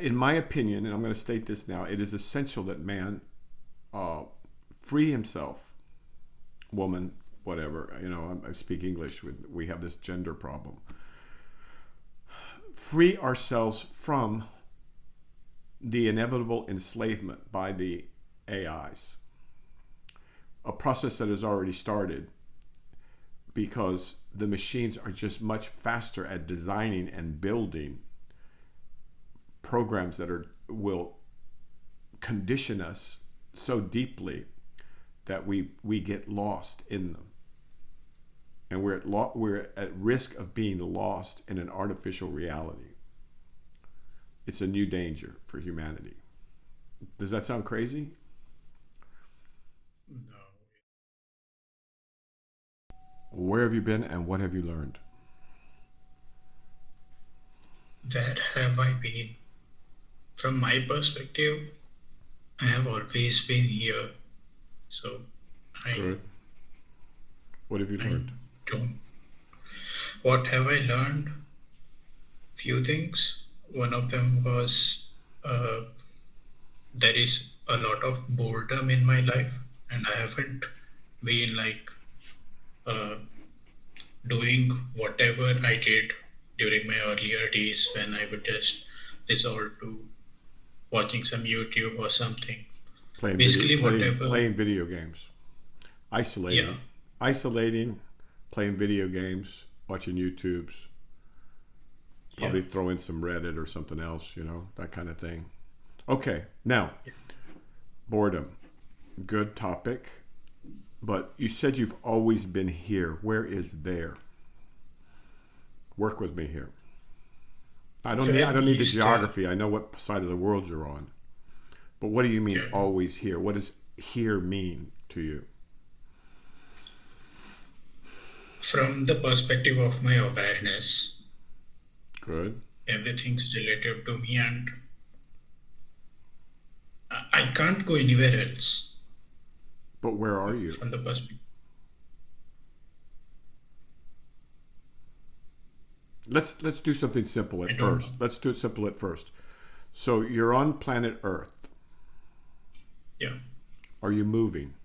in my opinion, and I'm going to state this now, it is essential that man free himself, woman, whatever. I speak English. We have this gender problem. Free ourselves from the inevitable enslavement by the AIs, a process that has already started because the machines are just much faster at designing and building programs that will condition us so deeply that we get lost in them, and we're at risk of being lost in an artificial reality. It's a new danger for humanity. Does that sound crazy? No. Where have you been and what have you learned? Where have I been? From my perspective, I have always been here. So Good. What have you I learned? don't. What have I learned? Few things. One of them was there is a lot of boredom in my life, and I haven't been like uh, doing whatever I did during my earlier days when I would just resort to watching some YouTube or something. Basically, whatever. Playing video games. Yeah, Isolating, playing video games, watching YouTubes, yeah, probably throw in some Reddit or something else, that kind of thing. Okay, now, boredom. Good topic. But you said you've always been here. Where is there? Work with me here. I don't need the geography. I know what side of the world you're on. But what do you mean yeah. always here? What does here mean to you? From the perspective of my awareness, Good. everything's relative to me, and I can't go anywhere else But where are you? from the perspective. Let's do something simple I at don't first. know. Let's do it simple at first. So you're on planet Earth. Yeah, Are you moving?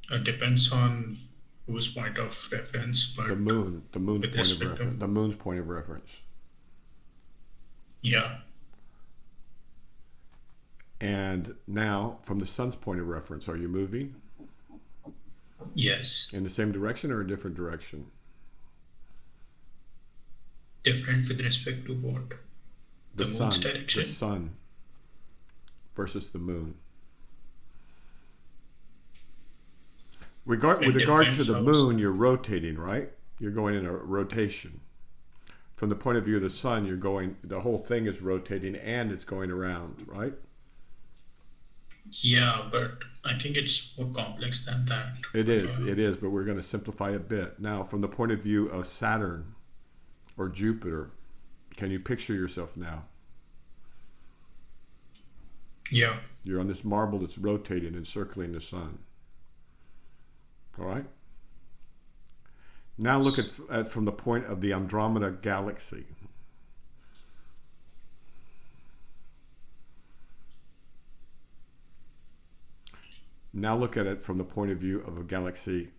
it depends on whose point of reference, but The moon's with point of respect to, reference. The moon's point of reference. yeah, And now, from the sun's point of reference, are you moving yes, in the same direction or a different direction? different with respect to what? The moon's The direction? sun versus the moon. With It regard to depends the how. moon, you're rotating, right? You're going in a rotation. From the point of view of the sun, the whole thing is rotating and it's going around, right? Yeah, but I think it's more complex than that. It is, but we're going to simplify a bit. Now, from the point of view of Saturn or Jupiter, can you picture yourself now? Yeah, You're on this marble that's rotating and circling the sun. All right? Now look at from the point of the Andromeda galaxy. Now look at it from the point of view of a galaxy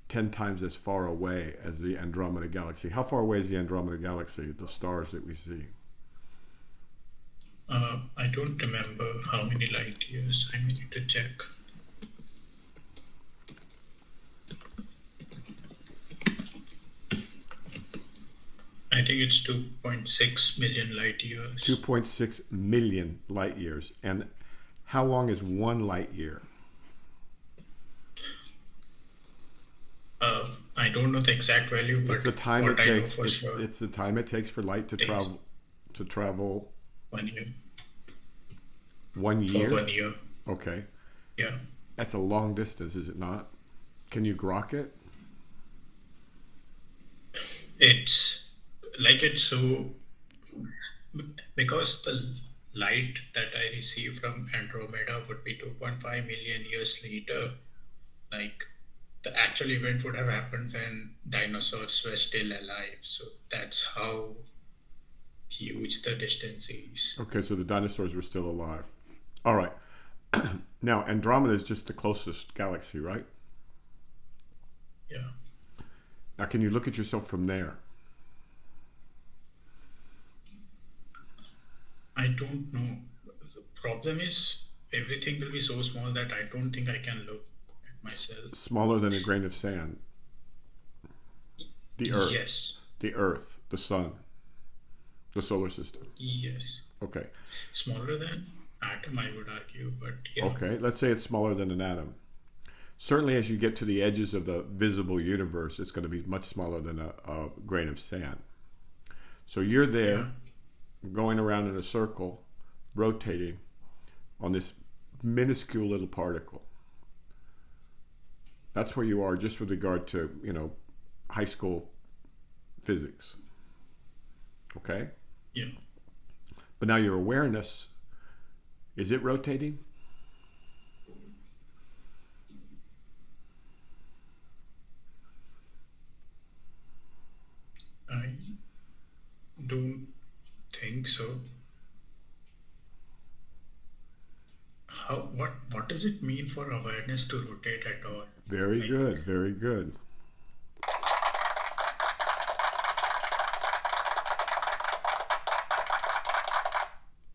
10 times as far away as the Andromeda galaxy. How far away is the Andromeda galaxy, the stars that we see? I don't remember how many light years. I need to check. I think it's 2.6 million light years. 2.6 million light years. And how long is one light year? I don't know the exact value, but It's the time it what I know takes. for sure, It's the time it takes for light to takes travel 1 year. 1 For year. 1 year, Okay, yeah. that's a long distance, is it not? Can you grok it? It's it's so because the light that I receive from Andromeda would be 2.5 million years later. Like the actual event would have happened when dinosaurs were still alive. So that's how huge the distance is. Okay, so the dinosaurs were still alive. All right. Now, Andromeda is just the closest galaxy, right? Yeah, Now, can you look at yourself from there? I don't know. The problem is everything will be so small that I don't think I can look at myself. Smaller than a grain of sand. The Earth. Yes, The Earth. The Sun. The solar system. yes. Okay. Smaller than atom, I would argue, but yeah, Okay. Let's say it's smaller than an atom. Certainly, as you get to the edges of the visible universe, it's going to be much smaller than a grain of sand. So you're yeah, there, going around in a circle, rotating on this minuscule little particle. That's where you are just with regard to, high school physics. Okay? yeah. But now your awareness, is it rotating? I don't think so. What does it mean for awareness to rotate at all? Very Like, good, very good.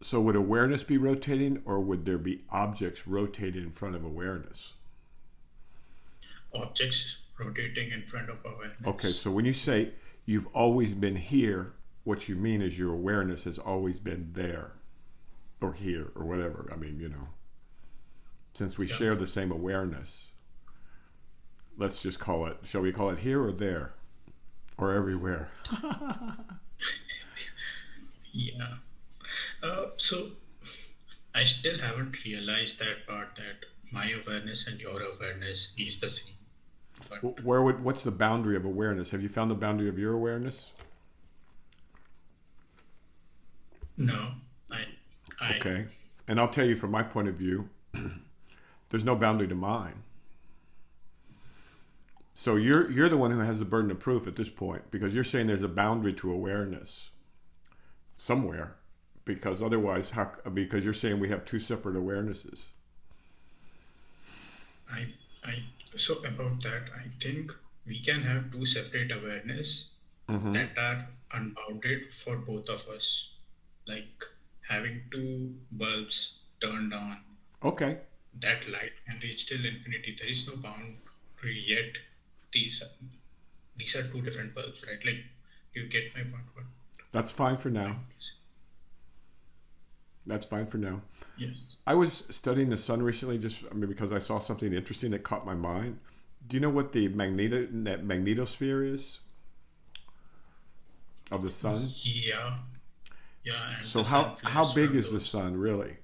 So would awareness be rotating, or would there be objects rotating in front of awareness? objects rotating in front of Okay, awareness. so when you say you've always been here, what you mean is your awareness has always been there, or here, or whatever. I mean, since we Yeah. share the same awareness, let's just call it, shall we call it here or there? Or everywhere? Yeah. So I still haven't realized that part that my awareness and your awareness is the same. But What's the boundary of awareness? Have you found the boundary of your awareness? no, I, Okay. And I'll tell you from my point of view, there's no boundary to mine. So you're the one who has the burden of proof at this point, because you're saying there's a boundary to awareness somewhere, because otherwise, because you're saying we have two separate awarenesses. so about that, I think we can have two separate awareness Mm-hmm. that are unbounded for both of us. Like having two bulbs turned on, Okay. that light can reach till infinity. There is no boundary yet. These these are two different bulbs, right? Like you get my point. What That's fine for now. I'm That's fine for now. yes. I was studying the sun recently, because I saw something interesting that caught my mind. Do you know what the magnetosphere is of the sun? Yeah, yeah, and So the sun how flares big from is the those. sun really?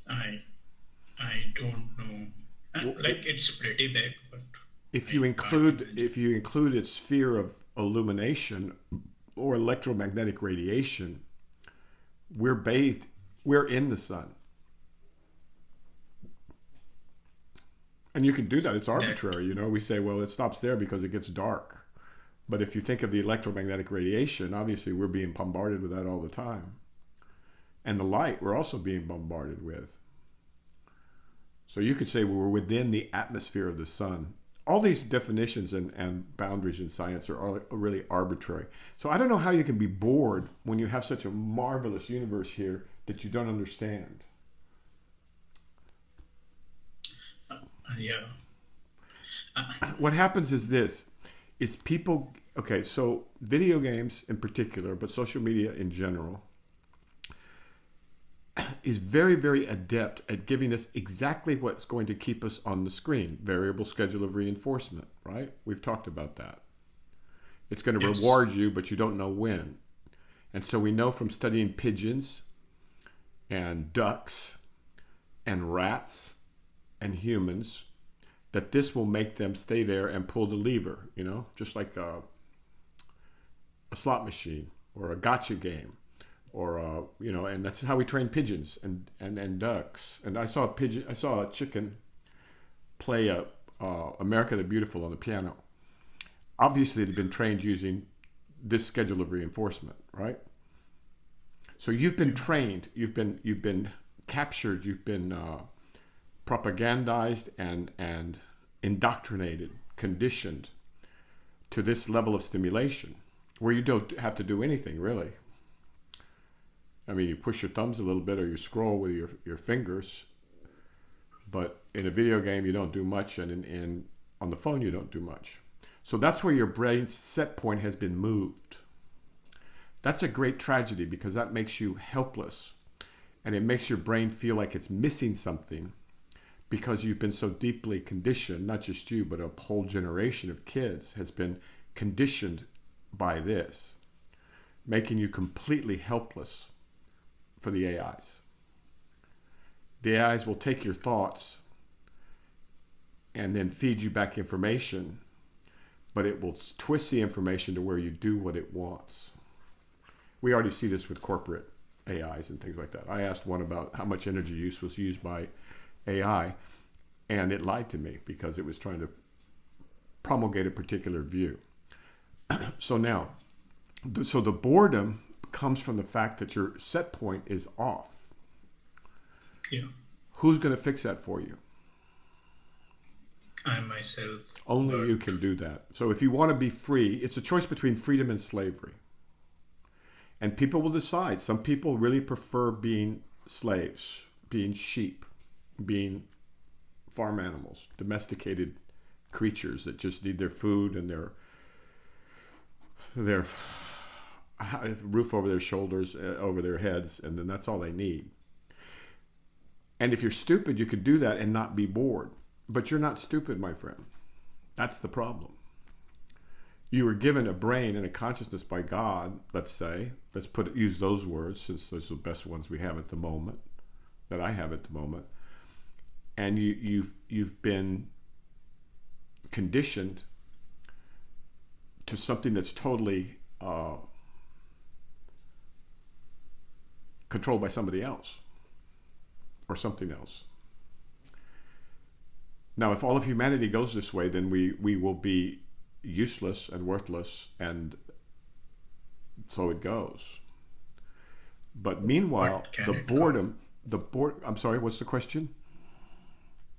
I I don't know. W- Like it's pretty big, but If I you can't include imagine. if you include its sphere of illumination or electromagnetic radiation, we're bathed, we're in the sun. And you can do that. It's That arbitrary, We say, well, it stops there because it gets dark. But if you think of the electromagnetic radiation, obviously we're being bombarded with that all the time. And the light we're also being bombarded with. So you could say we're within the atmosphere of the sun. All these definitions and boundaries in science are really arbitrary. So I don't know how you can be bored when you have such a marvelous universe here that you don't understand. yeah. Uh, What happens is this, is people, okay, so video games in particular, but social media in general, is very, very adept at giving us exactly what's going to keep us on the screen. Variable schedule of reinforcement, right? We've talked about that. It's going to yes. reward you, but you don't know when. And so we know from studying pigeons and ducks and rats and humans that this will make them stay there and pull the lever, just like a slot machine or a gotcha game. Or and that's how we train pigeons and ducks. And I saw a chicken play America the Beautiful on the piano. Obviously, they'd been trained using this schedule of reinforcement, right? So you've been trained, you've been captured, you've been propagandized and indoctrinated, conditioned to this level of stimulation where you don't have to do anything really. I mean, you push your thumbs a little bit or you scroll with your fingers, but in a video game you don't do much, and on the phone you don't do much. So that's where your brain's set point has been moved. That's a great tragedy because that makes you helpless, and it makes your brain feel like it's missing something because you've been so deeply conditioned. Not just you, but a whole generation of kids has been conditioned by this, making you completely helpless for the AIs. The AIs will take your thoughts and then feed you back information, but it will twist the information to where you do what it wants. We already see this with corporate AIs and things like that. I asked one about how much energy use was used by AI, and it lied to me because it was trying to promulgate a particular view. So now, so the boredom comes from the fact that your set point is off. Yeah. Who's going to fix that for you? I myself. Only you can do that. So if you want to be free, it's a choice between freedom and slavery. And people will decide. Some people really prefer being slaves, being sheep, being farm animals, domesticated creatures that just need their food and their roof over their shoulders, over their heads, and then that's all they need. And if you're stupid, you could do that and not be bored. But you're not stupid, my friend. That's the problem. You were given a brain and a consciousness by God, let's say. Let's use those words, since those are the best ones we have at the moment, that I have at the moment. And you've been conditioned to something that's totally controlled by somebody else or something else. Now, if all of humanity goes this way, then we will be useless and worthless, and so it goes. But meanwhile, I'm sorry, what's the question?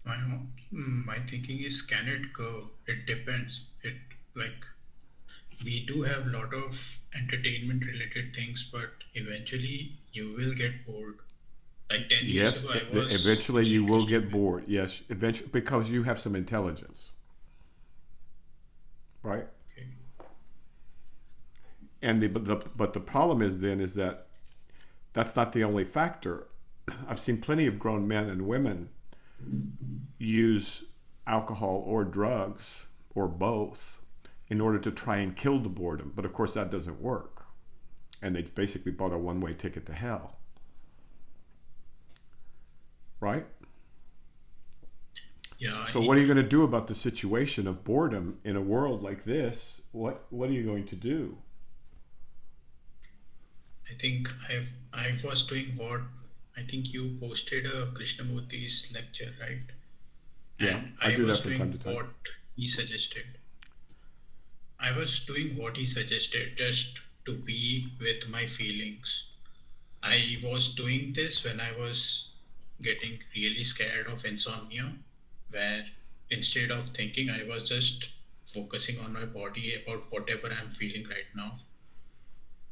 My thinking is, can it go? It depends. We do have a lot of entertainment related things, but eventually you will get bored. Like 10 years ago, eventually you will get bored. Yes, eventually, because you have some intelligence, right? Okay. And but the problem is that that's not the only factor. I've seen plenty of grown men and women use alcohol or drugs or both in order to try and kill the boredom. But of course that doesn't work. And they basically bought a one-way ticket to hell. Right? Yeah. So what are you going to do about the situation of boredom in a world like this? What are you going to do? I think I was doing what I think you posted a Krishnamurti's lecture, right? Yeah, and I do was that from doing time to time. what he suggested. I was doing what he suggested, just to be with my feelings. I was doing this when I was getting really scared of insomnia, where instead of thinking, I was just focusing on my body about whatever I'm feeling right now.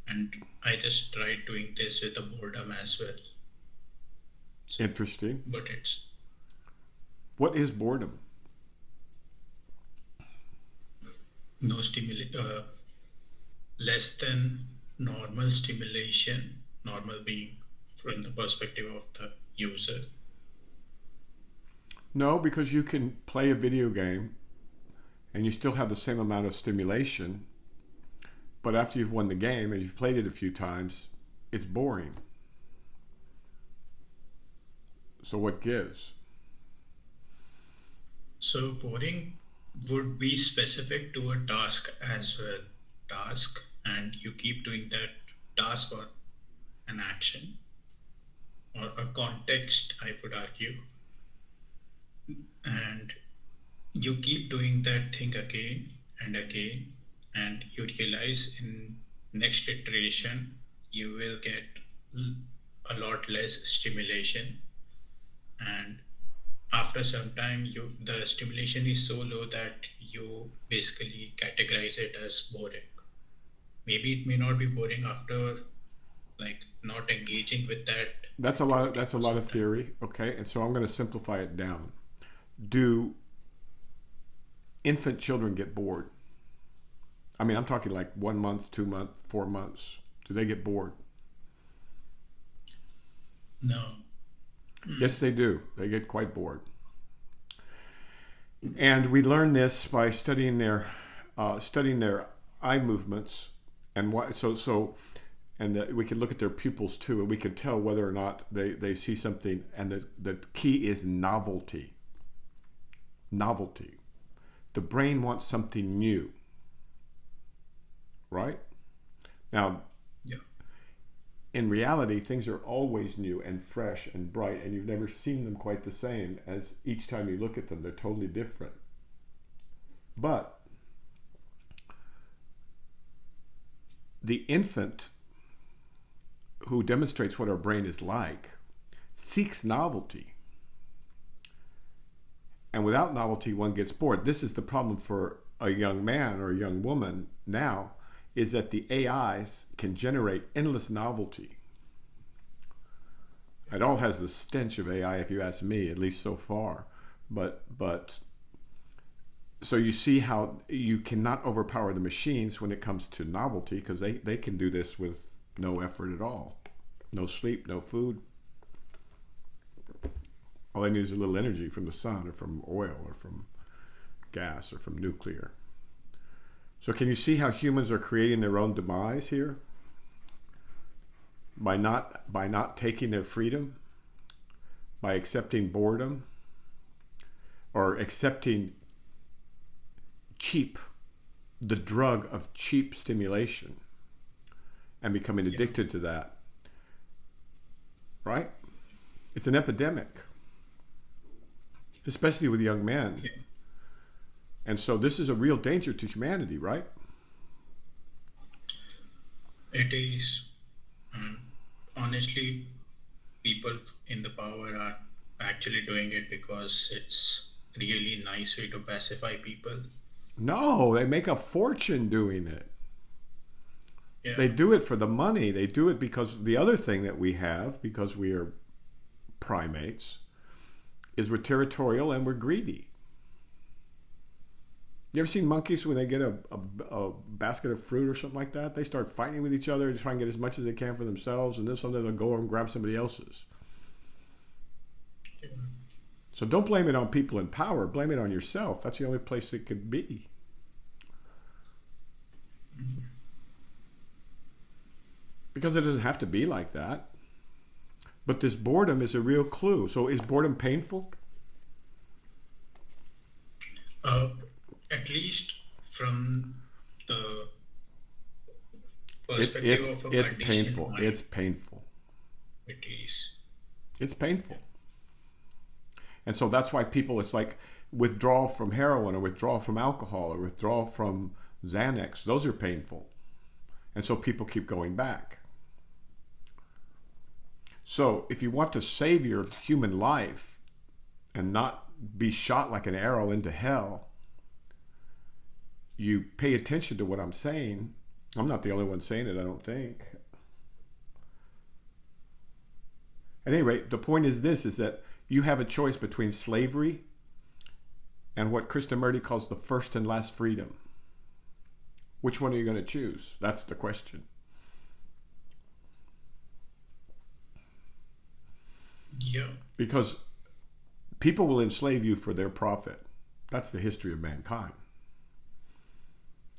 And I just tried doing this with the boredom as well. Interesting. But it's What is boredom? no less than normal stimulation, normal being from the perspective of the user. No, because you can play a video game and you still have the same amount of stimulation, but after you've won the game and you've played it a few times, it's boring. So what gives? So boring would be specific to a task as well. Task, and you keep doing that task or an action or a context, I would argue. And you keep doing that thing again and again, and you realize in duration, you will get a lot less stimulation, and after some time, the stimulation is so low that you basically categorize it as boring. Maybe it may not be boring after like not engaging with that That's a lot. activity That's a for lot some of time. theory. Okay, and so I'm going to simplify it down. Do infant children get bored? I mean, I'm talking like 1 month, 2 months, 4 months. Do they get bored? No. Yes, they do. They get quite bored. And we learn this by studying their eye movements, and why. And we can look at their pupils too, and we can tell whether or not they see something. And the key is novelty. Novelty. The brain wants something new, right? Now, Yeah. in reality, things are always new and fresh and bright, and you've never seen them quite the same. As each time you look at them, they're totally different. But the infant who demonstrates what our brain is like seeks novelty. And without novelty, one gets bored. This is the problem for a young man or a young woman now, is that the AIs can generate endless novelty. It all has the stench of AI, if you ask me, at least so far. But so you see how you cannot overpower the machines when it comes to novelty, because they can do this with no effort at all. No sleep, no food. All they need is a little energy from the sun or from oil or from gas or from nuclear. So can you see how humans are creating their own demise here? By not taking their freedom, by accepting boredom, or accepting the drug of cheap stimulation, and becoming Yeah. addicted to that, right? It's an epidemic, especially with young men. Yeah. And so this is a real danger to humanity, right? It is. And honestly, people in the power are actually doing it because it's really nice way to pacify people. No, they make a fortune doing it. Yeah. They do it for the money. They do it because the other thing that we have, because we are primates, is we're territorial and we're greedy. You ever seen monkeys when they get a basket of fruit or something like that? They start fighting with each other to try and get as much as they can for themselves, and then someday they'll go and grab somebody else's. Yeah. So don't blame it on people in power. Blame it on yourself. That's the only place it could be. Because it doesn't have to be like that. But this boredom is a real clue. So is boredom painful? Uh, at least from the perspective of a It's conditioned painful. mind, It's painful. it is. It's painful. And so that's why people, it's like withdrawal from heroin or withdrawal from alcohol or withdrawal from Xanax. Those are painful. And so people keep going back. So if you want to save your human life and not be shot like an arrow into hell, you pay attention to what I'm saying. I'm not the only one saying it, I don't think. At any rate, the point is this, is that you have a choice between slavery and what Krishnamurti calls the first and last freedom. Which one are you going to choose? That's the question. Yeah. Because people will enslave you for their profit. That's the history of mankind.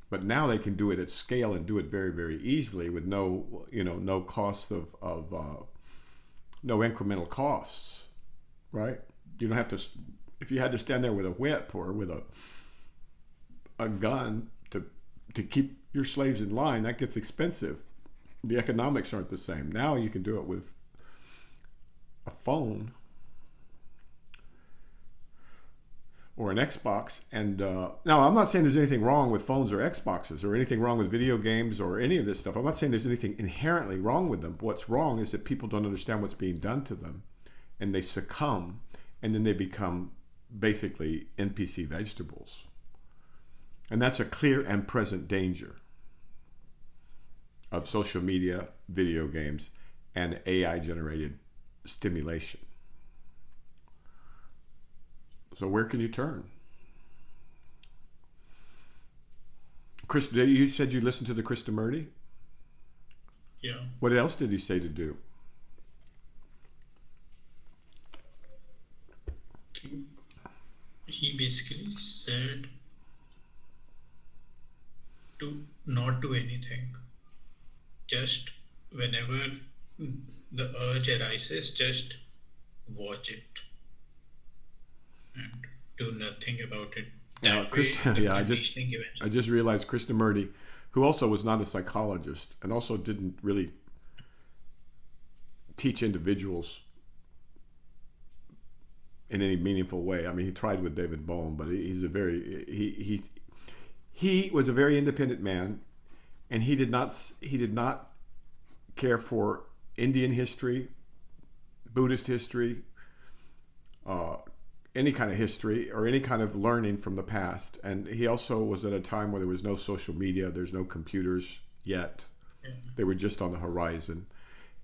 But now they can do it at scale and do it very, very easily with no cost of no incremental costs, right? You don't have to, if you had to stand there with a whip or with a gun to keep your slaves in line, that gets expensive. The economics aren't the same. Now you can do it with a phone. or an Xbox. And now I'm not saying there's anything wrong with phones or Xboxes or anything wrong with video games or any of this stuff. I'm not saying there's anything inherently wrong with them. What's wrong is that people don't understand what's being done to them, and they succumb, and then they become basically NPC vegetables. And that's a clear and present danger of social media, video games, and AI generated stimulation. So where can you turn? Chris, you said you listened to the Krishnamurti? Yeah. What else did he say to do? He basically said to not do anything. Just whenever the urge arises, just watch it and do nothing about it. I just realized Krishnamurti, who also was not a psychologist and also didn't really teach individuals in any meaningful way. I mean, he tried with David Bohm, but he was a very independent man, and he did not care for Indian history, Buddhist history, any kind of history or any kind of learning from the past. And he also was at a time where there was no social media, there's no computers yet. They were just on the horizon.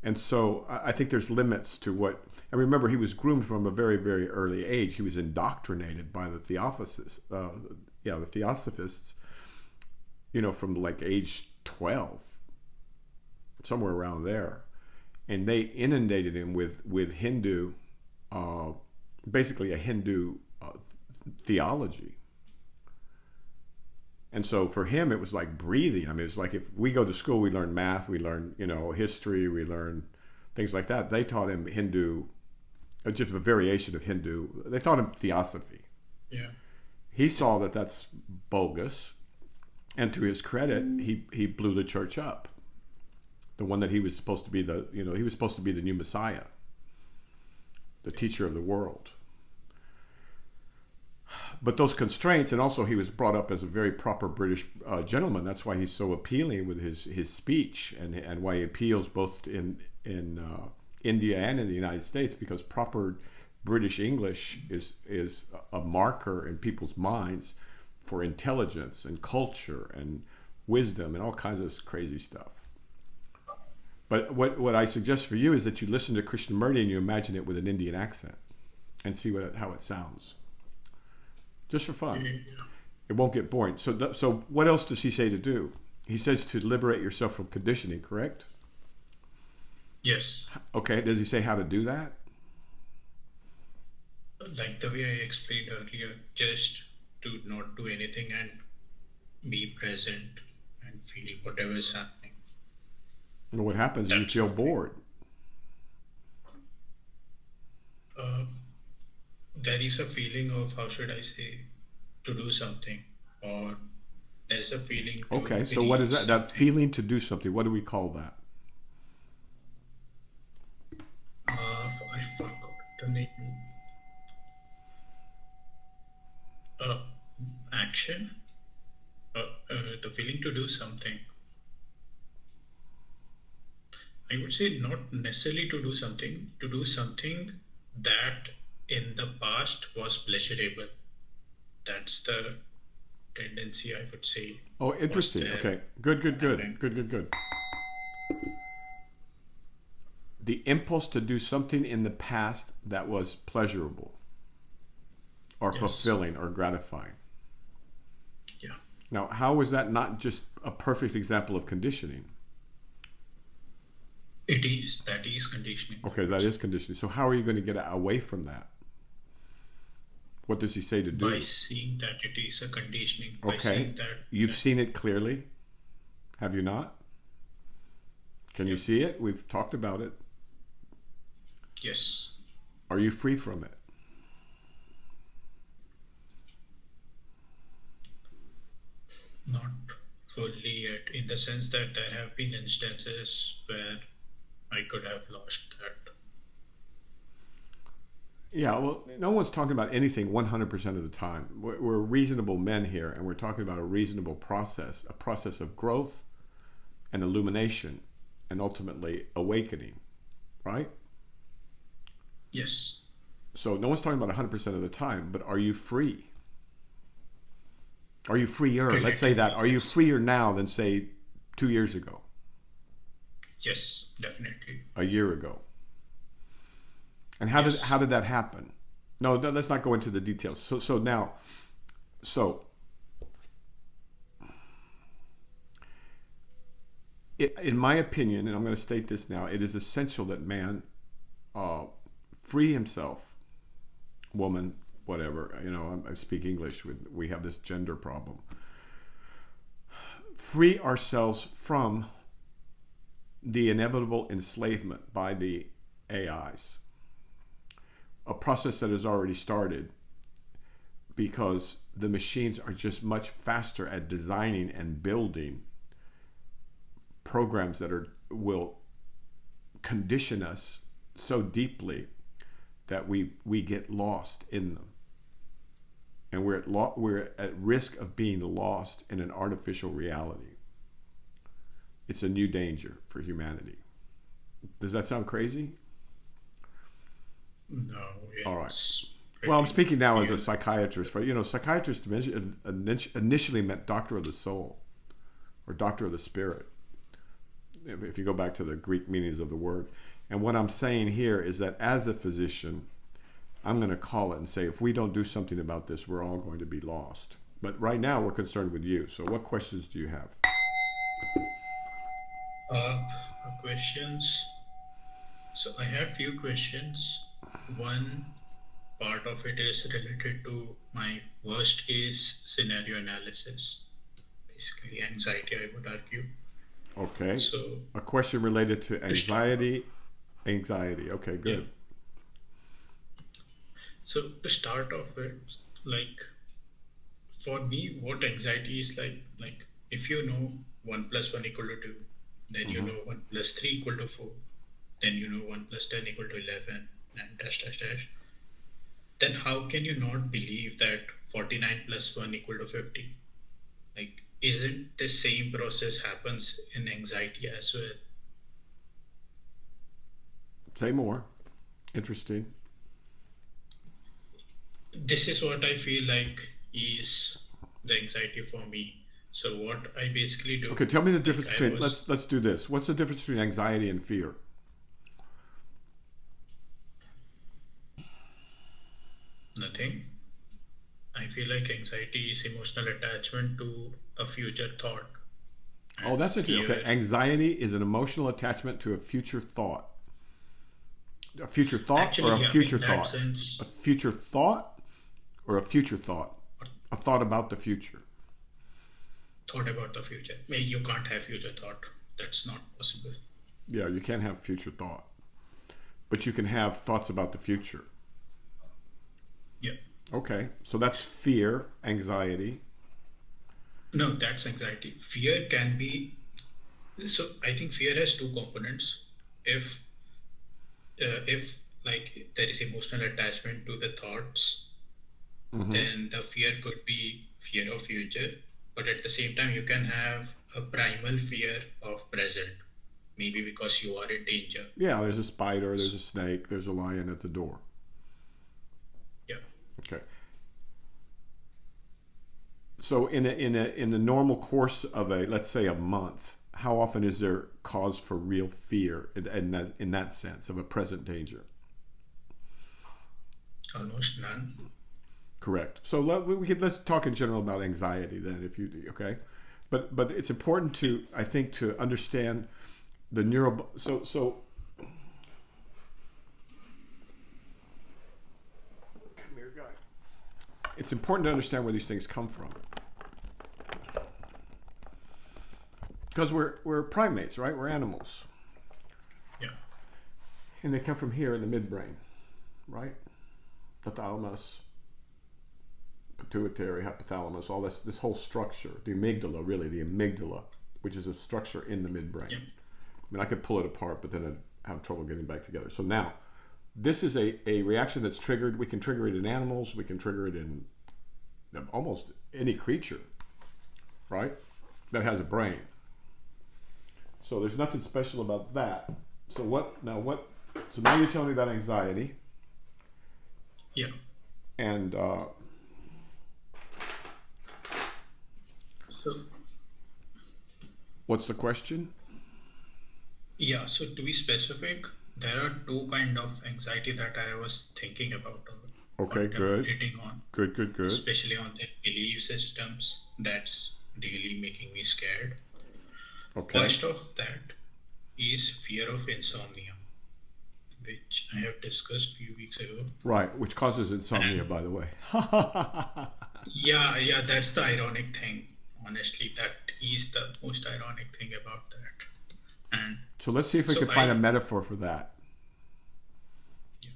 And so I think there's limits to what, and remember, he was groomed from a very, very early age. He was indoctrinated by the Theosophists, from like age 12, somewhere around there. And they inundated him with Hindu, basically a Hindu theology. And so for him, it was like breathing. I mean, it's like if we go to school, we learn math, we learn, history, we learn things like that. They taught him Hindu, just a variation of Hindu. They taught him theosophy. Yeah. He saw that that's bogus. And to his credit, he blew the church up. The one that he was supposed to be he was supposed to be the new Messiah, the teacher of the world. But those constraints, and also he was brought up as a very proper British gentleman. That's why he's so appealing with his speech, and why he appeals both in India and in the United States, because proper British English is a marker in people's minds for intelligence and culture and wisdom and all kinds of crazy stuff. But what I suggest for you is that you listen to Krishnamurti and you imagine it with an Indian accent and see how it sounds. Just for fun. It won't get boring. So what else does he say to do? He says to liberate yourself from conditioning, correct? Yes. Okay, does he say how to do that? Like the way I explained earlier, just to not do anything and be present and feel whatever is happening. And what happens is you feel bored. There is a feeling of, how should I say, to do something, or there is a feeling to Okay, so what is that? That feeling to do something, what do we call that? I forgot the name. Action? The feeling to do something. I would say not necessarily to do something that in the past was pleasurable. That's the tendency, I would say. Oh, interesting. Okay, good. The impulse to do something in the past that was pleasurable or fulfilling or gratifying. Yeah. Now, how is that not just a perfect example of conditioning? That is conditioning. Okay, that is conditioning. So how are you going to get away from that? What does he say to do? By seeing that it is a conditioning. Okay, you've seen it clearly, have you not? Can you see it? We've talked about it. Yes. Are you free from it? Not fully yet, in the sense that there have been instances where I could have lost that. Yeah, well, no one's talking about anything 100% of the time. We're reasonable men here, and we're talking about a reasonable process, a process of growth and illumination and ultimately awakening, right? Yes. So no one's talking about 100% of the time, but are you free? Are you freer? Let's say that. Relatively, Are you yes. freer now than, say, 2 years ago, Yes, definitely. a year ago? And Yes. how did that happen? No, no, let's not go into the details. So now, so in my opinion, and I'm going to state this now, it is essential that man uh, free himself, woman, whatever. You know, I speak English. We have this gender problem. Free ourselves from the inevitable enslavement by the AIs, a process that has already started because the machines are just much faster at designing and building programs that will condition us so deeply that we get lost in them, and we're at risk of being lost in an artificial reality. It's a new danger for humanity. Does that sound crazy? No, All right. it's Well, I'm pretty speaking now as a real. psychiatrist. For psychiatrist initially meant doctor of the soul or doctor of the spirit, if you go back to the Greek meanings of the word. And what I'm saying here is that as a physician, I'm going to call it and say, if we don't do something about this, we're all going to be lost. But right now, we're concerned with you. So, what questions do you have? Uh, Questions. So I have few questions. One part of it is related to my worst case scenario analysis, basically anxiety, I would argue. Okay. So A question related to to start off, anxiety. Anxiety. Okay, yeah. good. So to start off with, like for me, what anxiety is like if you know one plus one equal to two, then you Hmm. know one plus three equal to four, then you know one plus ten equal to 11, and dash dash dash. Then how can you not believe that 49 plus 1 equal to 50? Like, isn't the same process happens in anxiety as well? Say more. Interesting. This is what I feel like is the anxiety for me. So what I basically do, Okay, tell me the like difference I between. was Let's do this. What's the difference between anxiety and fear? nothing. I feel like anxiety is emotional attachment to a future thought, Oh, and that's interesting. Okay, fear anxiety is an emotional attachment to a future thought. A future thought or actually, a yeah, future in that thought? sense, A future thought or a future thought? A thought about the future. thought about the future. Maybe you can't have future thought. That's not possible. Yeah, you can't have future thought, but you can have thoughts about the future. Yeah. Okay, so that's fear, anxiety. No, that's anxiety. Fear can be, so I think fear has two components. If if like there is emotional attachment to the thoughts, Hmm. then the fear could be fear of future. But at the same time, you can have a primal fear of present, maybe because you are in danger. Yeah, there's a spider, there's a snake, there's a lion at the door. Yeah. Okay. So in the normal course of a, let's say, a month, how often is there cause for real fear in that sense of a present danger? Almost none. Correct. So let's talk in general about anxiety then, if you okay. But it's important to, I think, to understand the neuro. So come here, guy. It's important to understand where these things come from because we're primates, right? We're animals, Yeah. and they come from here in the midbrain, right? The thalamus, pituitary, hypothalamus, all this whole structure, the amygdala, really, the amygdala, which is a structure in the midbrain. Yeah. I mean, I could pull it apart, but then I'd have trouble getting back together. So now, this is a reaction that's triggered. We can trigger it in animals. We can trigger it in almost any creature, right? That has a brain. So there's nothing special about that. So so now you're telling me about anxiety. Yeah. And So what's the question? yeah, so to be specific, there are two kind of anxiety that I was thinking about or Okay, good. contemplating on, Good. especially on the belief systems that's really making me scared. Okay. First of that is fear of insomnia, which I have discussed a few weeks ago. Right, which causes insomnia, by the way. Yeah, that's the ironic thing. Honestly, that is the most ironic thing about that. And So let's see if we so can find I, a metaphor for that. yeah,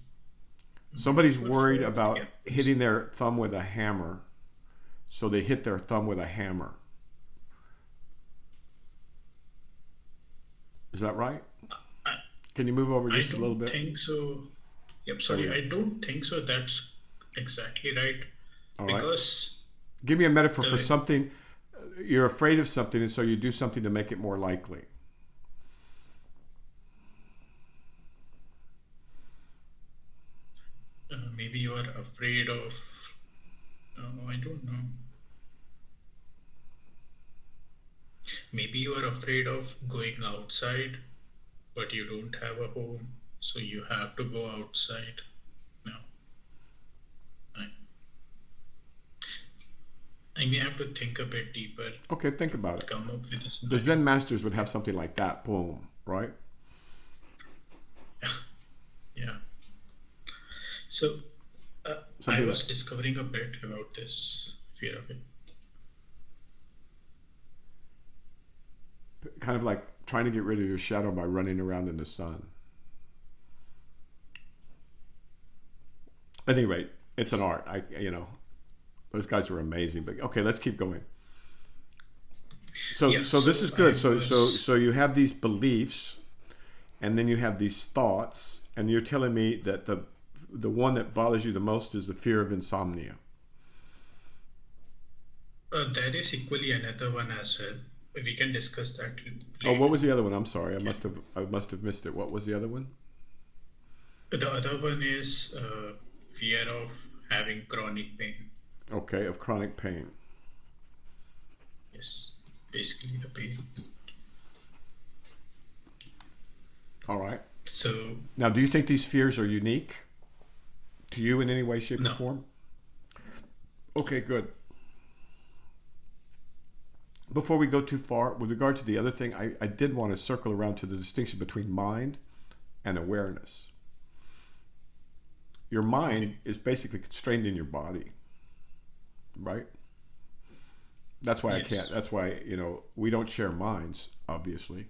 Somebody's metaphor worried for, about yeah, hitting their thumb with a hammer, so they hit their thumb with a hammer. Is that right? I, Can you move over I just a little don't bit? think so. Yep, There we sorry, go. I don't think so. That's exactly right. All right. Because Give me a metaphor for the something. You're afraid of something, and so you do something to make it more likely. maybe you are afraid of, I don't know. Maybe you are afraid of going outside, but you don't have a home, so you have to go outside. No, I, I may have to think a bit deeper Okay, think about to it. come up with a The scenario. Zen masters would have something like that. Boom, right? Yeah. So I Something was like, discovering a bit about this fear of it. kind of like trying to get rid of your shadow by running around in the sun. At any rate, it's an art. Those guys are amazing. But okay, let's keep going. So Yeah, this so is I good. was, So you have these beliefs, and then you have these thoughts, and you're telling me that the one that bothers you the most is the fear of insomnia. there is equally another one as well. We can discuss that Oh, what later. was the other one? I'm sorry, Yeah. I must have missed it. What was the other one? The other one is fear of having chronic pain. Okay, of chronic pain. Yes, basically the pain. All right. So, Now, do you think these fears are unique to you in any way, shape, or no. form? Okay, good. Before we go too far, with regard to the other thing, I did want to circle around to the distinction between mind and awareness. Your mind is basically constrained in your body, right? That's why Yes. that's why, we don't share minds, obviously.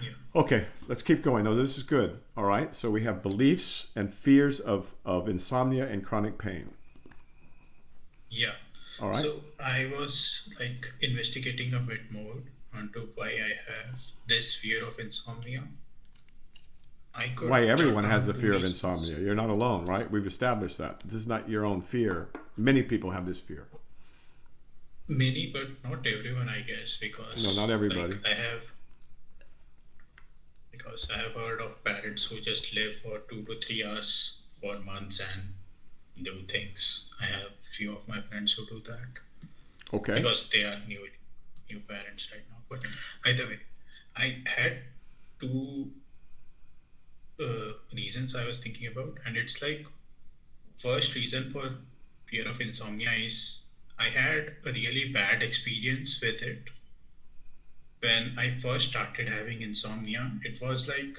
Yeah. Okay, let's keep going. No, this is good. All right, so we have beliefs and fears of insomnia and chronic pain. Yeah. All right. So I was like investigating a bit more onto why I have this fear of insomnia. I could Why jot everyone has down the two fear of reasons. insomnia. You're not alone, right? We've established that. This is not your own fear. Many people have this fear. Many, but not everyone, I guess, No, not like everybody. because I have heard of parents who just live for 2 to 3 hours for months and do things. I have few of my friends who do that Okay. because they are new parents right now. But either way, I had two reasons I was thinking about, and it's like first reason for fear of insomnia is I had a really bad experience with it when I first started having insomnia. It was like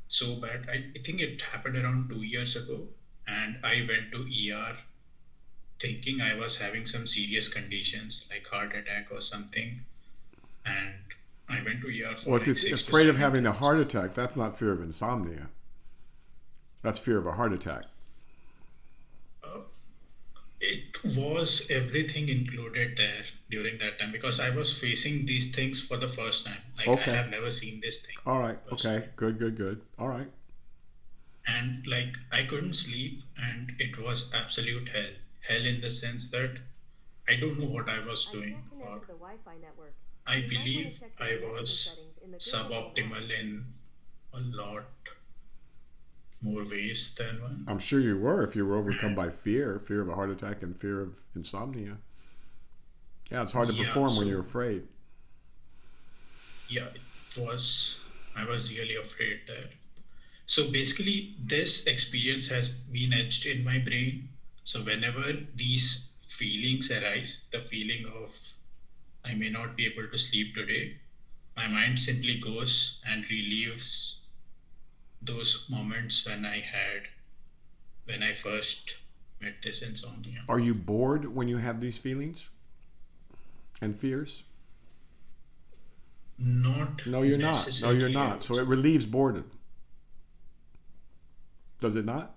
so bad. I think it happened around 2 years ago, and I went to ER thinking I was having some serious conditions like heart attack or something, and I went to ER for Well, if like you're six to afraid of seven having a days. heart attack, that's not fear of insomnia. That's fear of a heart attack. Uh, it was everything included there during that time because I was facing these things for the first time. Like I Okay. have never seen this thing All right. first Okay. time. Good. All right. and like I couldn't sleep, and it was absolute hell. Hell in the sense that I don't know what I was doing, or I believe I was suboptimal in a lot more ways than one. I'm sure you were if you were overcome And by fear of a heart attack and fear of insomnia. Yeah, it's hard to yeah, perform when you're so afraid. yeah, it was. I was really afraid there. So basically, this experience has been etched in my brain. So whenever these feelings arise, the feeling of I may not be able to sleep today, my mind simply goes and relieves those moments when I first met this insomnia. Are you bored when you have these feelings and fears? Not No, you're not. No, you're necessarily, I not. would So it say. relieves boredom. Does it not?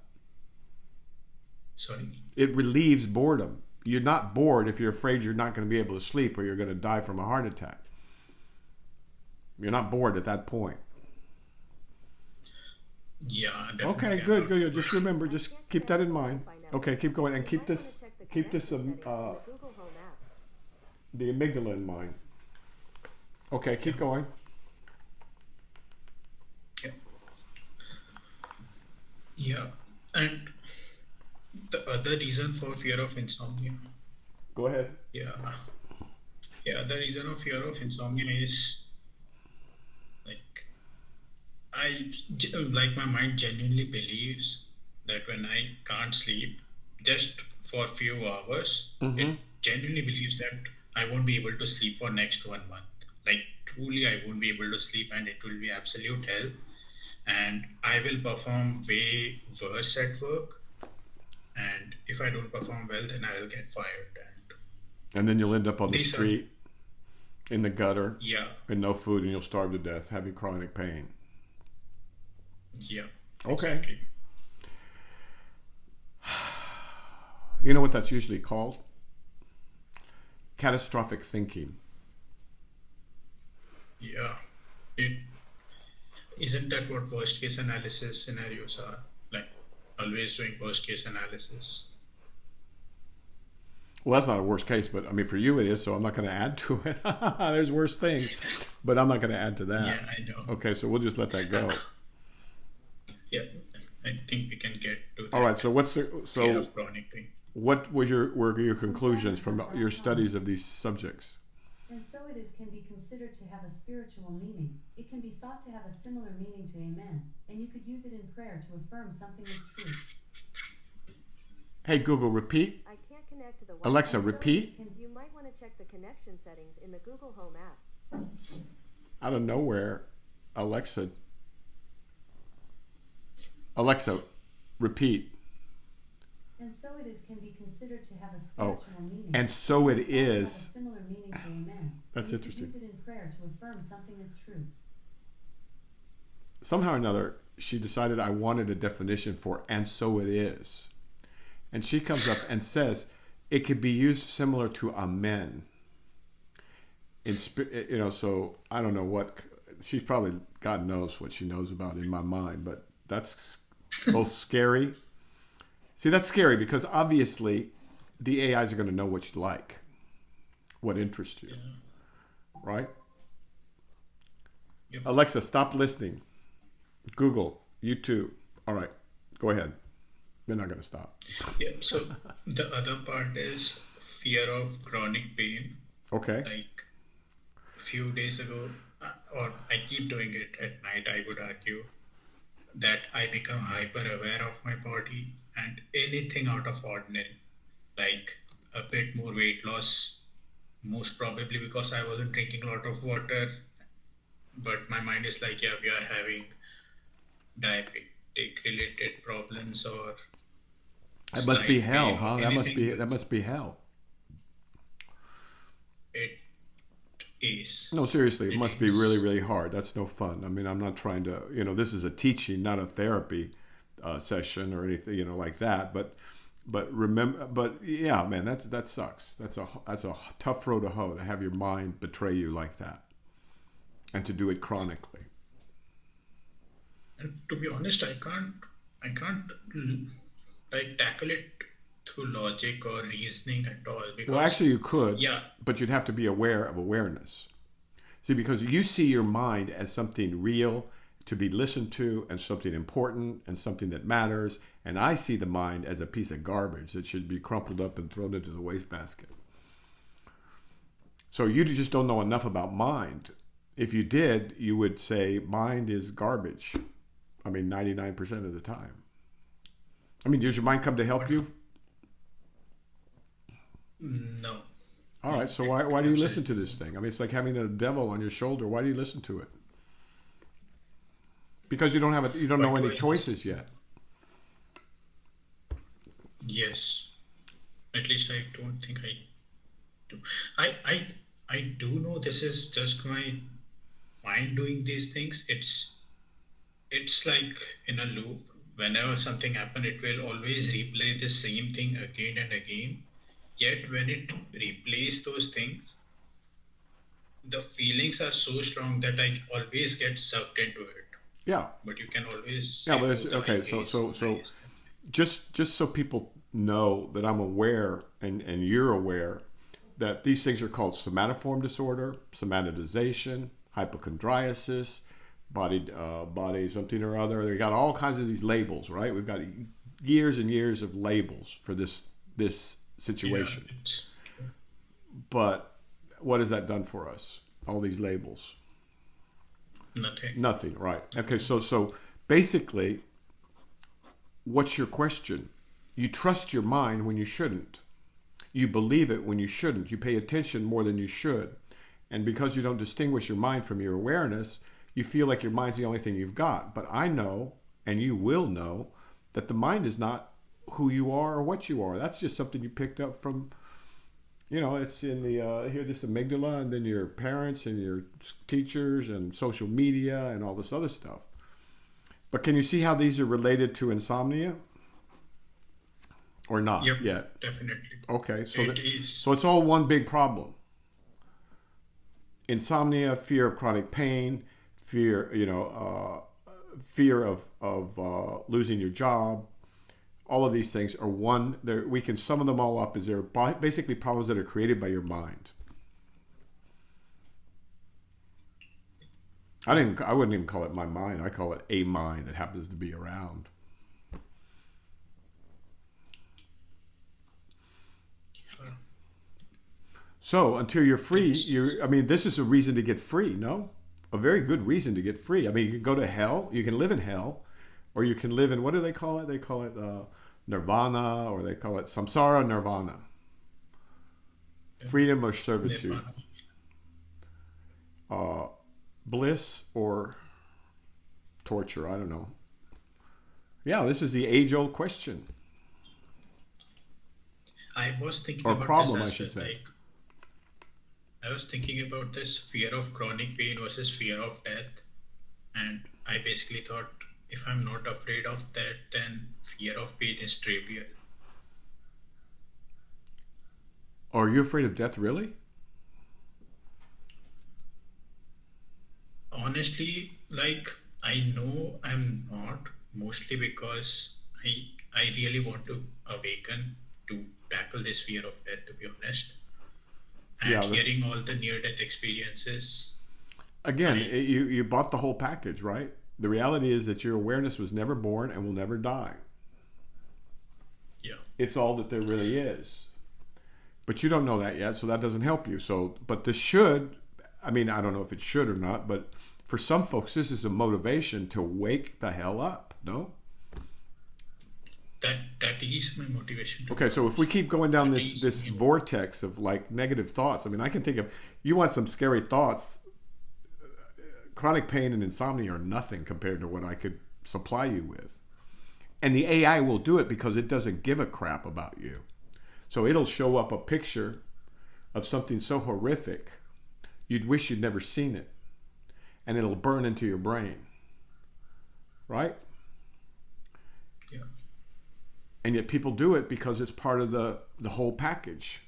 Sorry. It relieves boredom. You're not bored if you're afraid you're not going to be able to sleep or you're going to die from a heart attack. You're not bored at that point. Yeah, Okay, definitely I'm good, not good. bored. Just remember, just keep that in mind. Okay, keep going and keep this the amygdala in mind. Okay, Yeah, keep going. yeah, yeah. And the other reason for fear of insomnia, Go ahead. yeah, yeah, the reason of fear of insomnia is like like my mind genuinely believes that when I can't sleep just for a few hours, it Mm-hmm. genuinely believes that I won't be able to sleep for next 1 month. Like truly, I won't be able to sleep, and it will be absolute hell. And I will perform way worse at work. And if I don't perform well, then I will get fired. And And then you'll end up on the these are, street, in the gutter, yeah, and no food, and you'll starve to death, having chronic pain. yeah, Okay. exactly. You know what that's usually called? Catastrophic thinking. Yeah. It isn't that what worst case analysis scenarios are? Like always doing worst case analysis. Well, that's not a worst case, but I mean, for you it is, so I'm not going to add to it. There's worse things, but I'm not going to add to Yeah, that. I know. Okay, so we'll just let that go. Yeah, I think we can get to All that right, so fear of chronic thing. what was were your conclusions from your studies of these subjects? And so it is can be considered to have a spiritual meaning. It can be thought to have a similar meaning to amen, and you could use it in prayer to affirm something is true. Hey Google, repeat. Alexa, And so it is repeat. can Out of nowhere, Alexa, Alexa, repeat. and so it is can be considered to have a Oh, spiritual meaning. and so It it can be thought to have a is. similar meaning to amen, That's and you could interesting. use it in prayer to affirm something is true. Somehow or another, she decided I wanted a definition for and so it is. And she comes up and says it could be used similar to amen. So I don't know what she's probably, God knows what she knows about in my mind, but that's both scary. See, that's scary because obviously the AIs are going to know what you like, what interests you, Yeah. right? Yep. Alexa, stop listening. Google, YouTube. All right, go ahead. They're not going to stop. Yeah. So the other part is fear of chronic pain. Okay. Like a few days ago, or I keep doing it at night, I would argue that I become hyper aware of my body and anything out of ordinary, like a bit more weight loss, most probably because I wasn't drinking a lot of water, but my mind is like, yeah, we are having diabetic related problems or That must be slight hell, pain or huh? anything. That must be hell. It is. No, seriously, it It must be really, is. really hard. That's no fun. I mean, I'm not trying to, this is a teaching, not a therapy session or anything, like that. But remember, but yeah, man, that sucks. That's a tough road to hoe to have your mind betray you like that, and to do it chronically. And to be honest, I can't I can't like tackle it through logic or reasoning at all Well, because actually, you could, yeah, but you'd have to be aware of awareness. See, because you see your mind as something real to be listened to and something important and something that matters. And I see the mind as a piece of garbage that should be crumpled up and thrown into the wastebasket. So you just don't know enough about mind. If you did, you would say mind is garbage. I mean, 99% of the time. I mean, does your mind come to help but you? no, All right, so it why do you listen to absolutely this thing? I mean, it's like having a devil on your shoulder. Why do you listen to it? Because you don't know but any why? choices yet. Yes, at least I don't think I do. I I I do know this is just my mind doing these things. It's like in a loop. Whenever something happens, it will always replay the same thing again and again. Yet when it replays those things, the feelings are so strong that I always get sucked into it. Yeah, But you can always yeah, but it's remove the I okay. gaze from the eyes. Just so people know that I'm aware and you're aware that these things are called somatoform disorder, somatization, hypochondriasis, body something or other. They got all kinds of these labels, right? We've got years and years of labels for this Yeah, situation. it's But what has that done for us? All these labels. nothing. Nothing, right? Okay, so basically, what's your question? You trust your mind when you shouldn't. You believe it when you shouldn't. You pay attention more than you should. And because you don't distinguish your mind from your awareness, you feel like your mind's the only thing you've got. But I know, and you will know, that the mind is not who you are or what you are. That's just something you picked up from, it's in the, here, this amygdala, and then your parents and your teachers and social media and all this other stuff. But can you see how these are related to insomnia or not Yep, yet? definitely. Okay, It is. so it's all one big problem. Insomnia, fear of chronic pain, fear, fear of losing your job. All of these things are one. We can sum them all up as they're basically problems that are created by your mind. I wouldn't even call it my mind. I call it a mind that happens to be around. uh, So until you're free, It's this is a reason to get free, no? A very good reason to get free. I mean, you can go to hell, you can live in hell, or you can live in, what do they call it? They call it nirvana, or they call it samsara nirvana, freedom or servitude, Nirvana. uh, bliss or torture, I don't know. Yeah, this is the age-old question, I was thinking or about this problem, I as well. should say. Like, I was thinking about this fear of chronic pain versus fear of death. And I basically thought if I'm not afraid of that, then fear of pain is trivial. Are you afraid of death, really? Honestly, like I know I'm not, mostly because I really want to awaken to tackle this fear of death, to be honest. And Yeah, hearing all the near death experiences, again, I you bought the whole package, right? The reality is that your awareness was never born and will never die. yeah, It's all that there really is. But you don't know that yet, so that doesn't help you. So, but this should, I don't know if it should or not, but for some folks, this is a motivation to wake the hell up, no? that is my motivation to Okay, so if we keep going down that this is vortex of like negative thoughts, I can think of, you want some scary thoughts, chronic pain and insomnia are nothing compared to what I could supply you with. And the AI will do it because it doesn't give a crap about you. So it'll show up a picture of something so horrific, you'd wish you'd never seen it. And it'll burn into your brain, right? yeah. And yet people do it because it's part of the whole package.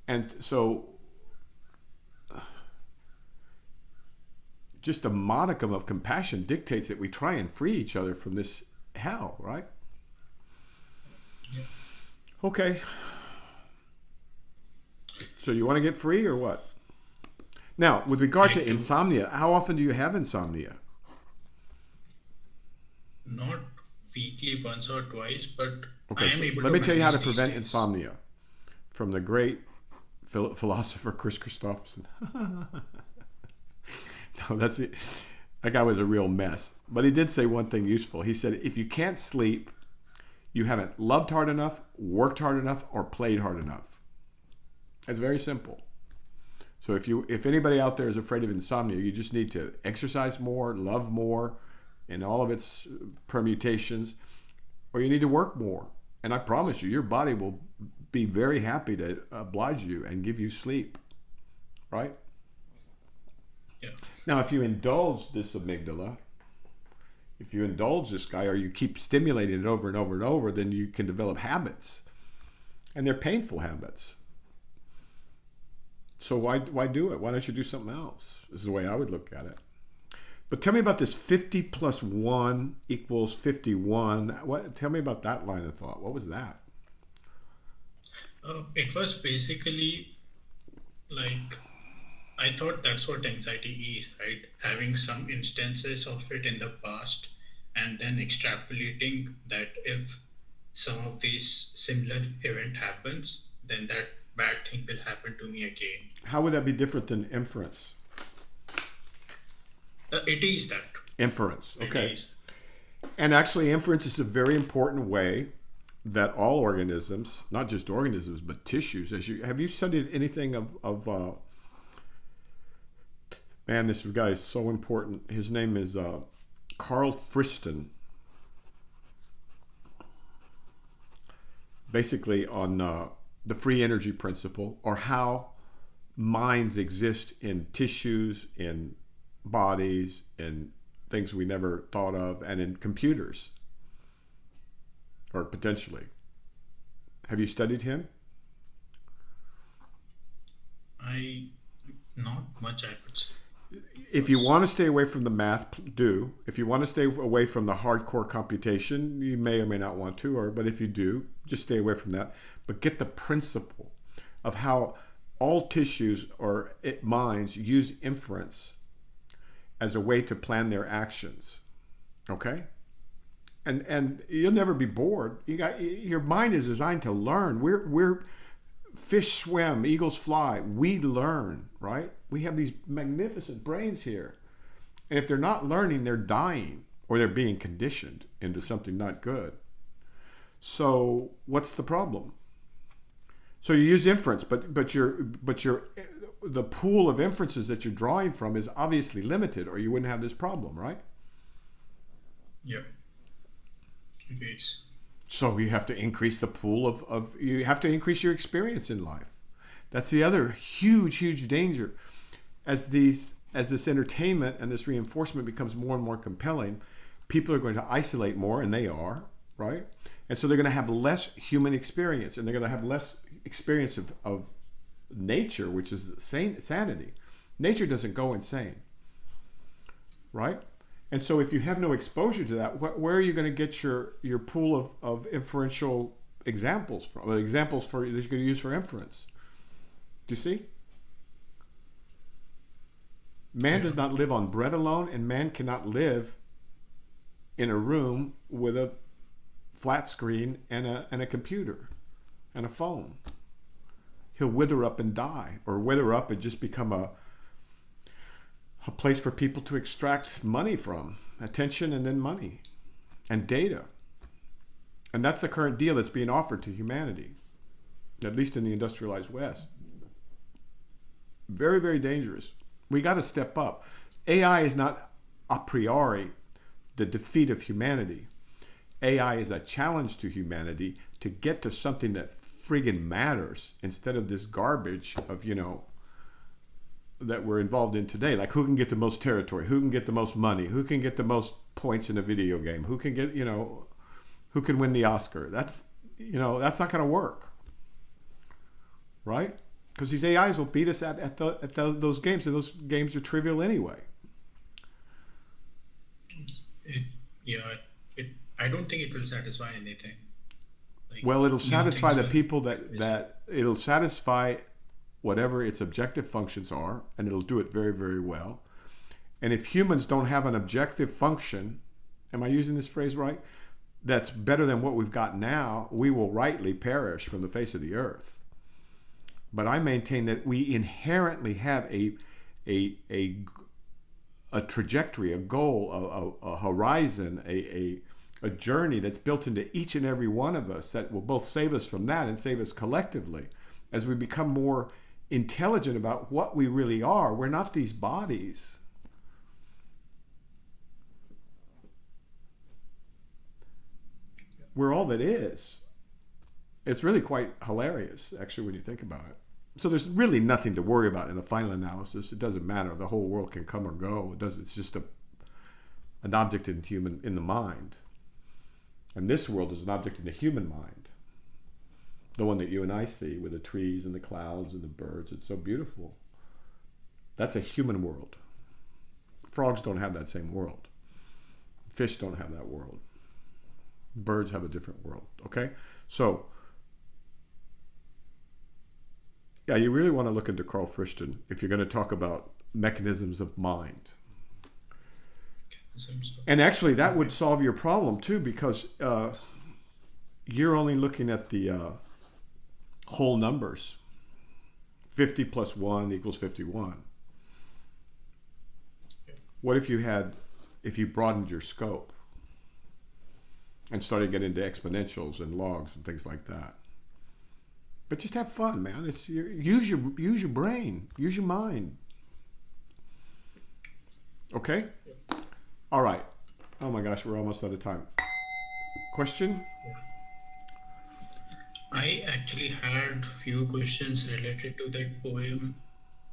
And so just a modicum of compassion dictates that we try and free each other from this hell, right? Yeah. Okay. So you want to get free or what? Now, with regard to insomnia, how often do you have insomnia? Not weekly, once or twice, but Okay, I am so able let to me tell you how to manage these prevent days. insomnia from the great philosopher Chris Christopherson. No, that's it. That guy was a real mess. But he did say one thing useful. He said, if you can't sleep, you haven't loved hard enough, worked hard enough, or played hard enough. It's very simple. So if anybody out there is afraid of insomnia, you just need to exercise more, love more, in all of its permutations, or you need to work more. And I promise you, your body will be very happy to oblige you and give you sleep, right? Yeah. Now, if you indulge this amygdala, if you indulge this guy, or you keep stimulating it over and over and over, then you can develop habits, and they're painful habits. So why do it? Why don't you do something else? This is the way I would look at it. But tell me about this 50 plus 1 equals 51. Tell me about that line of thought. What was that? It was basically like, I thought that's what anxiety is, right? Having some instances of it in the past and then extrapolating that if some of these similar event happens, then that bad thing will happen to me again. How would that be different than inference? It is that. Inference, It okay. is. And actually, inference is a very important way that all organisms, not just organisms, but tissues, have you studied anything of man, this guy is so important. His name is Karl Friston. Basically on the free energy principle, or how minds exist in tissues, in bodies, in things we never thought of, and in computers, or potentially. Have you studied him? Not much, I would say. If you want to stay away from the math, do. If you want to stay away from the hardcore computation, you may or may not want to, but if you do, just stay away from that. But get the principle of how all tissues or minds use inference as a way to plan their actions. Okay? And you'll never be bored. Your mind is designed to learn. We're fish swim, eagles fly. We learn, right? We have these magnificent brains here. And if they're not learning, they're dying, or they're being conditioned into something not good. So what's the problem? So you use inference, but the pool of inferences that you're drawing from is obviously limited, or you wouldn't have this problem, right? Yep. It is. So you have to increase the pool you have to increase your experience in life. That's the other huge danger. As this entertainment and this reinforcement becomes more and more compelling, people are going to isolate more, and they are, right? And so they're going to have less human experience, and they're going to have less experience of nature, which is sanity. Nature doesn't go insane, right? And so if you have no exposure to that, where are you going to get your pool of inferential examples from? Examples that you're going to use for inference. Do you see? Man does not live on bread alone, and man cannot live in a room with a flat screen and a computer and a phone. He'll wither up and die, or wither up and just become a place for people to extract money from, attention and then money and data. And that's the current deal that's being offered to humanity, at least in the industrialized West. Very, very dangerous. We got to step up. AI is not a priori the defeat of humanity. AI is a challenge to humanity to get to something that friggin' matters, instead of this garbage of, that we're involved in today. Like, who can get the most territory? Who can get the most money? Who can get the most points in a video game? Who can get, who can win the Oscar? That's not going to work, right? Because these AIs will beat us at those games, and those games are trivial anyway. it, yeah, it. I don't think it will satisfy anything. Like Well, it'll new satisfy things the will people always. that it'll satisfy whatever its objective functions are, and it'll do it very, very well. And if humans don't have an objective function, am I using this phrase right? That's better than what we've got now, we will rightly perish from the face of the earth. But I maintain that we inherently have a, a, a trajectory, a goal, a horizon, a journey that's built into each and every one of us that will both save us from that and save us collectively. As we become more intelligent about what we really are, we're not these bodies. We're all that is. It's really quite hilarious, actually, when you think about it. So there's really nothing to worry about in the final analysis. It doesn't matter. The whole world can come or go. It doesn't. It's just an object in the mind. And this world is an object in the human mind. The one that you and I see with the trees and the clouds and the birds. It's so beautiful. That's a human world. Frogs don't have that same world. Fish don't have that world. Birds have a different world. Okay? So, yeah, you really want to look into Karl Friston if you're going to talk about mechanisms of mind. And actually, that would solve your problem too, because you're only looking at the whole numbers. 50 plus 1 equals 51. What if you broadened your scope and started getting into exponentials and logs and things like that? But just have fun, man. Use your brain, use your mind. Okay? All right. Oh my gosh, we're almost out of time. Question? I actually had few questions related to that poem,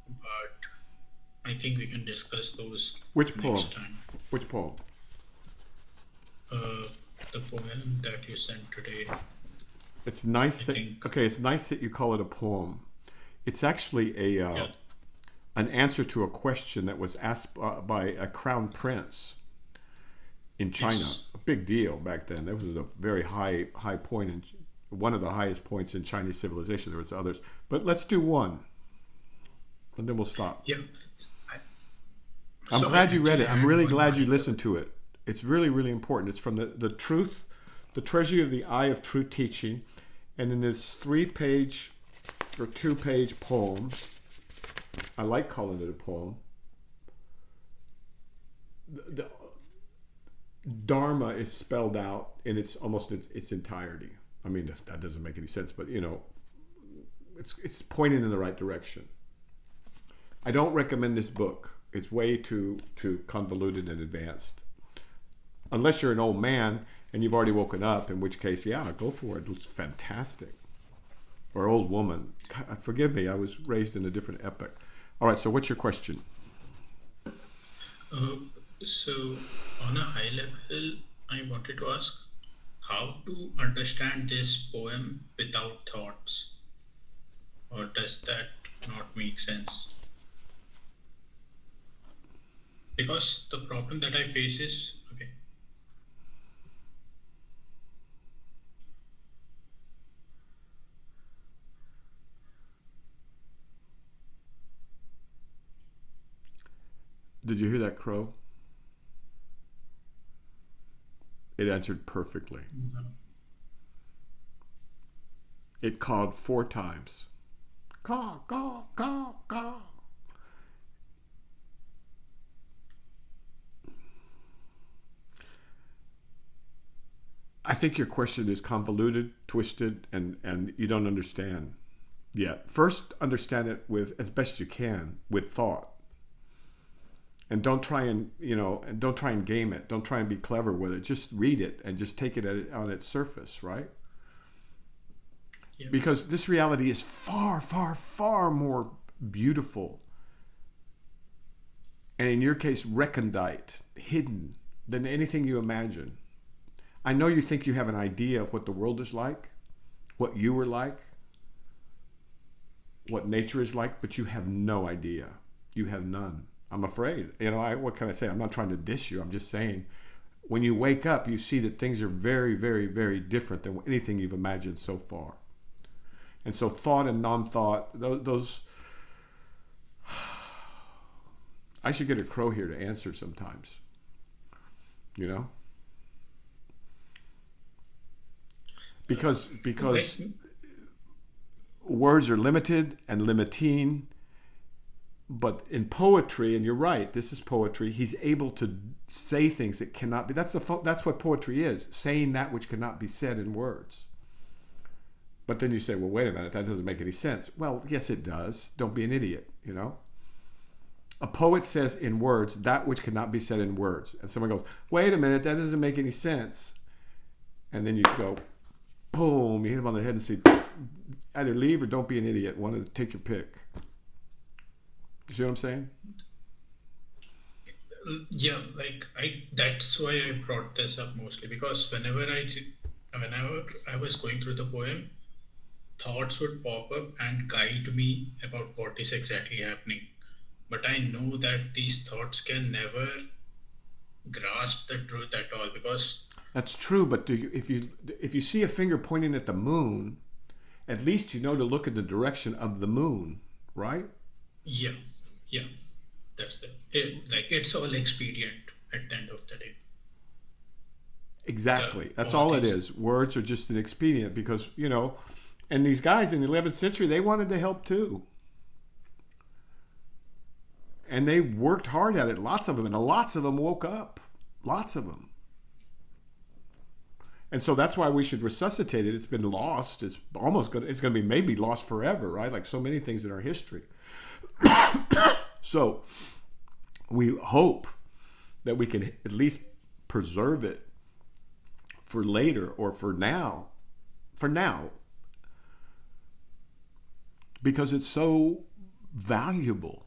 but I think we can discuss those Which poem? next time. Which poem? The poem that you sent today. It's nice I think. okay, it's nice that you call it a poem. It's actually Yeah. an answer to a question that was asked by a crown prince in China. Yes. A big deal back then. That was a very high point, in one of the highest points in Chinese civilization. There was others, but let's do one, and then we'll stop. Yeah. I'm So glad I you read actually it. I'm had really one glad you article. listened to it. It's really, really important. It's from the truth, the treasury of the eye of true teaching, and in this 3-page or 2-page poem, I like calling it a poem. The Dharma is spelled out in its entirety. I mean, that doesn't make any sense, but it's pointing in the right direction. I don't recommend this book. It's way too convoluted and advanced. Unless you're an old man and you've already woken up, in which case, yeah, go for it. It's fantastic. Or old woman. God, forgive me, I was raised in a different epoch. All right, so what's your question? So, on a high level, I wanted to ask how to understand this poem without thoughts, or does that not make sense? Because the problem that I face is okay. Did you hear that crow? It answered perfectly. It cawed 4 times. Caw, caw, caw, caw. I think your question is convoluted, twisted, and you don't understand yet. First, understand it with as best you can with thought. And don't try and game it. Don't try and be clever with it. Just read it and just take it on its surface, right? Yeah. Because this reality is far, far, far more beautiful, and in your case, recondite, hidden, than anything you imagine. I know you think you have an idea of what the world is like, what you were like, what nature is like, but you have no idea. You have none. I'm afraid. What can I say? I'm not trying to diss you. I'm just saying when you wake up, you see that things are very, very, very different than anything you've imagined so far. And so thought and non-thought, those I should get a crow here to answer sometimes. You know? Because words are limited and limiting, but in poetry, and you're right, this is poetry, he's able to say things that cannot be. That's what poetry is, saying that which cannot be said in words. But then you say, well, wait a minute, that doesn't make any sense. Well, yes, it does. Don't be an idiot, you know? A poet says in words that which cannot be said in words. And someone goes, wait a minute, that doesn't make any sense. And then you go, boom, you hit him on the head and say, either leave or don't be an idiot. Want to take your pick. You see what I'm saying? Yeah, like that's why I brought this up mostly, because whenever I was going through the poem, thoughts would pop up and guide me about what is exactly happening. But I know that these thoughts can never grasp the truth at all, because that's true. But if you see a finger pointing at the moon, at least you know to look in the direction of the moon, right? yeah, that's it's all expedient at the end of the day. Exactly. That's all it is. Words are just an expedient because, you know, and these guys in the 11th century, they wanted to help too. And they worked hard at it, lots of them, and lots of them woke up. Lots of them. And so that's why we should resuscitate it. It's been lost. It's going to be maybe lost forever, right? Like so many things in our history. So we hope that we can at least preserve it for later or for now. For now. Because it's so valuable.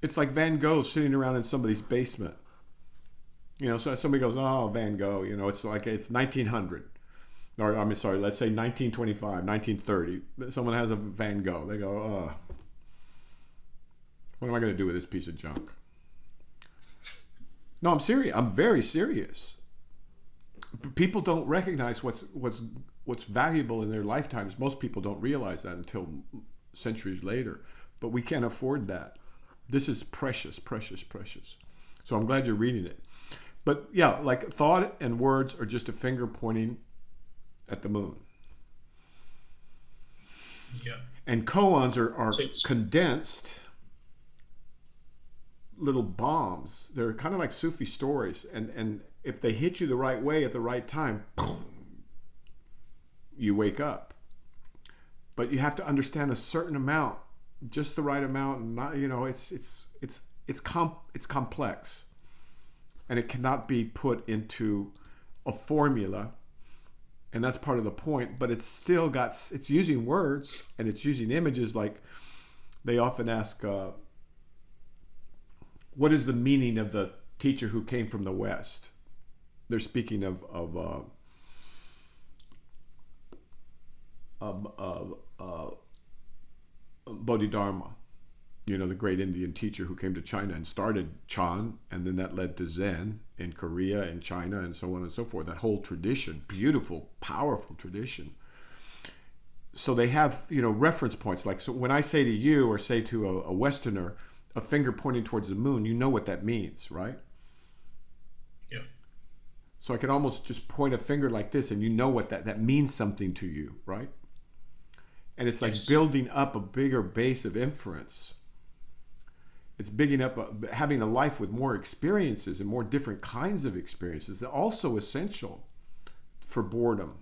It's like Van Gogh sitting around in somebody's basement. You know, so somebody goes, oh, Van Gogh, you know, it's like it's 1900. Or, I mean, sorry, let's say 1925, 1930. Someone has a Van Gogh. They go, what am I going to do with this piece of junk? No, I'm serious. I'm very serious. People don't recognize what's valuable in their lifetimes. Most people don't realize that until centuries later. But we can't afford that. This is precious, precious, precious. So I'm glad you're reading it. But yeah, like thought and words are just a finger pointing at the moon. Yeah. And koans are condensed little bombs. They're kind of like Sufi stories. And if they hit you the right way at the right time, you wake up. But you have to understand a certain amount, just the right amount, and not, you know, it's complex, and it cannot be put into a formula, and that's part of the point. But it's still it's using words and it's using images. Like they often ask, what is the meaning of the teacher who came from the West? They're speaking of Bodhidharma, you know, the great Indian teacher who came to China and started Chan, and then that led to Zen in Korea and China and so on and so forth. That whole tradition, beautiful, powerful tradition. So they have, you know, reference points. Like, so when I say to you or say to a Westerner, a finger pointing towards the moon, you know what that means, right? Yeah. So I can almost just point a finger like this and you know what that means something to you, right? And it's like building up a bigger base of inference. It's bigging up, having a life with more experiences and more different kinds of experiences. They're also essential for boredom.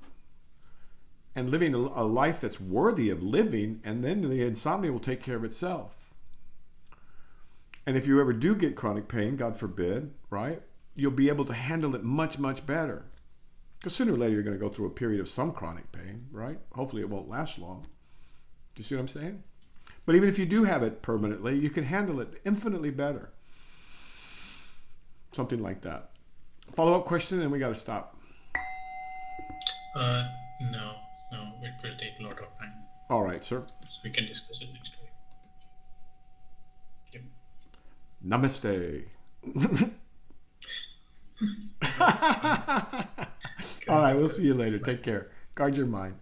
And living a life that's worthy of living, and then the insomnia will take care of itself. And if you ever do get chronic pain, God forbid, right, you'll be able to handle it much, much better. Because sooner or later you're going to go through a period of some chronic pain, right? Hopefully it won't last long. Do you see what I'm saying? But even if you do have it permanently, you can handle it infinitely better. Something like that. Follow-up question, and we got to stop. No, it will take a lot of time. All right, sir. So we can discuss it next week. Yep. Namaste. All right, we'll see you later. Take care. Guard your mind.